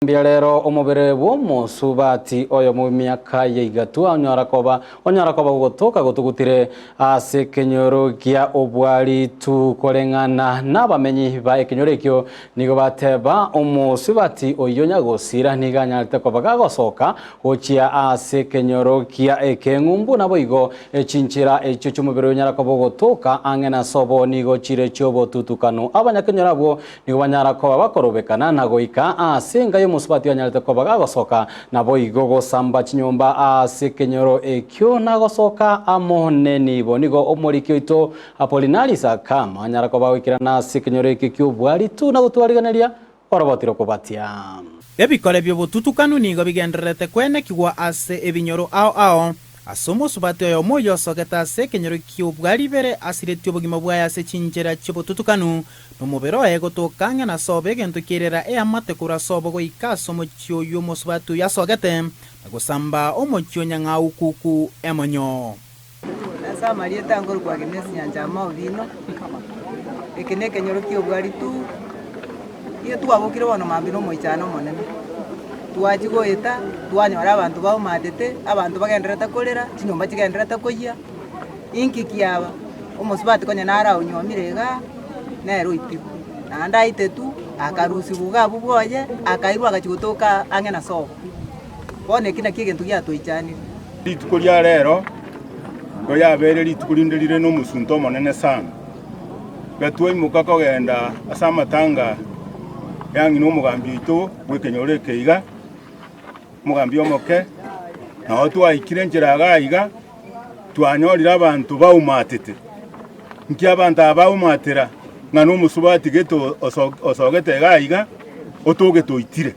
Mbialero omubere bw'omusubati oyo mu myaka yeigatu onyara koba gutoka gutugutire ase kenyoro kia obwali tukoleng'ana n'abamenyi ba ekenyoro ekyo nigo bateba omusubati oyo nyagosira niganyarite koba gagosoka gochia ase kenyoro kia ekeng'umbu nabo igo echinchira ekyo cy'omubere onyara koba gutoka ang'ena sobo nigo chire chiobotutukano abanyakenyoro abo nigo banyara koba bakorobekana na goika ase ngayo musubati anyarite koba gagosoka nabo igo gosamba chinyomba ase kenyoro ekyo nagosoka amone nibo nigo omoriki oito Apollinaris Akama anyara koba gwikirana ase kenyoro ekyo ky'obwari tu na gotwariganeria orobotiro kobatia ebikore by'obotutukanu nigo bigendererete kwenekigwa ase ebinyoro ao ase omusubati oyo moyo osogeta ase ekenyoro ky'obwari bere asireti obogima bwaye ase chinchera cy'obotutukanu nomubere oye gotoka ng'ena sobo egento kierera eamate kora sobo goika ase omochio oyo omusubati oyo asogete nagosamba omochio nyang'au kuku emonyo ase amarieta angorokwa genesi nyanja amaorino eke na ekenyoro ky'obwari tu igo twabokire bono mambia na omoichano omonene twachigoeta twanyora abanto baumatete abanto bagenderete korera chinyomba chigenderete koyia inki kiaba omusubati konya nara onyomire iga nero itibu naende aite tu akarusibu gabu bwoye akairwa agachigotoka ang'ena sobo bono eki naki egento giatoichanire rituko ria rero goyabere rituko rinde rire n'omusunto omonene sana gatwaimoka kogenda ase amatanga yang'ina omogambi oito bw'ekenyoro eke iga omogambi omoke nao twaikire enchera iga twanyorire abanto baumatete nki abanto aba baumatera ng'ana omusubati geto osogete iga otogete oitire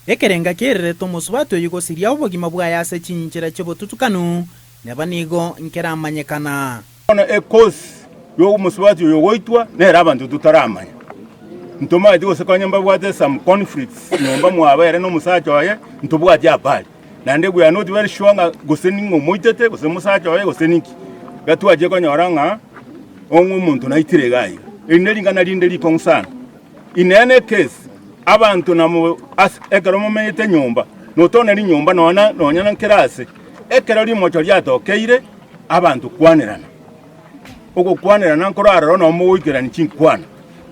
ekerenga kiererete omusubati oyo gosiria obogima bwaye ase chinchera cy'obotutukanu neba nigo nkeramanyekana bono ekosi y'omusubati oyo goitwa nera abanto tutaramanya ntomaite gose kwanyamba bwate some conflicts nyomba mwabere n'omusacha oye ntobwate apali nande we are not very sure nga gose ningo moitete gose musacha oye gose niki gatwaje konyora ng'a omuntu naitire gaiga inelingana rinde likonsana inene case abantu namo ekero momenyete nyomba notona ri nyomba nonyana nkerase ekero limocho lyatokeire abantu kwanirana ugo kwanirana nkoraro no muwikirani chinkwana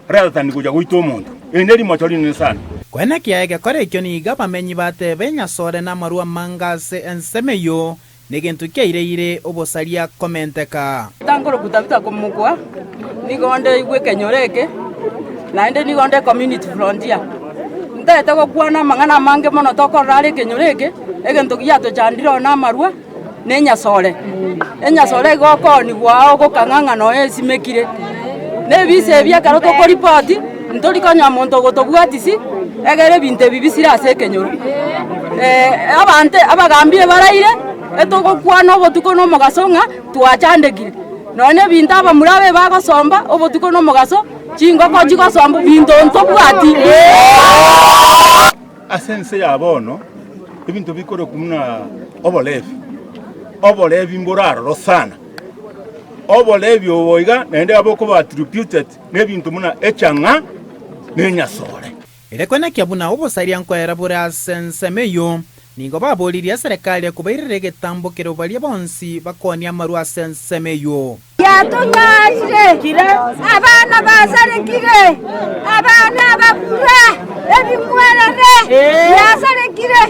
rather than kuja gwita omonto ende limocho linene sana kwena kiaege kore ekyo niga bamenyi batebe nyasore n'amarua mangase ensemeyo negento kiaireire obosaria komenteka tangoro kutabita komugwa nigonde igwe kenyoro eke naende nigonde community frontier ndete gokwana mang'ana mange mono tokorare kenyoro eke egento giatochandire n'amarua nenyasore enyasore gokoni gwao gokang'ang'ana oyo esimekire nebise ebiakaro tokoripoti ntorikonya monto gotobwatisi egere ebinto ebibisire ase ekenyoro abante abagambire baraire etogokwana obotuko n'omogaso ng'a twachandekire none ebinto abamurabe bagosomba obotuko n'omogaso chingoko chigosomba binto ntobwati ase ense yabono ebinto bikore kumuna obolevi mboraro sana obolevi oboiga nende aboko battributed nebinto muna echang'a nenyasore erekona kiabuna obosaria nkoera bore ase ensemeyo nigo baboririe serikali kubairire getambo kero baria bonsi bakonia amaru ase ensemeyo yatunyarire abana basarekire abana bakura ebimwerere yasarekire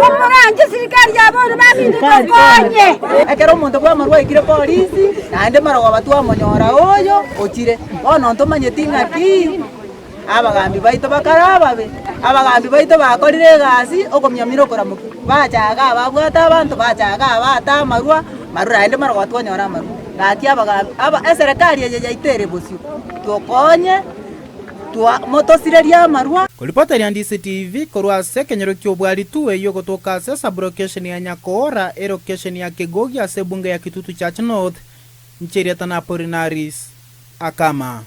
umurangi sirikali yabona babindikokonye ekero omonto bwamaru aikire polisi naende marogo batwamonyora oyo ochire bono ntomanyeti ng'aki abagambi baito bakarababe abagambi baito bakorire egasi okomyamira okoramuki bachaga ababwata abantu bachaga abata amarua naende marogo twanyora amarua gaki abagambi eserikali eye yaitere bosio tukonye motosireria amarua kuripoteria Ndisi TV korwa ase ekenyoro ky'obwari tu eyo gotoka ase sublocation ya Nyakora elocation ya Kegogi ase bunge ya Kitutu Church North ncherieta na Apollinaris Akama.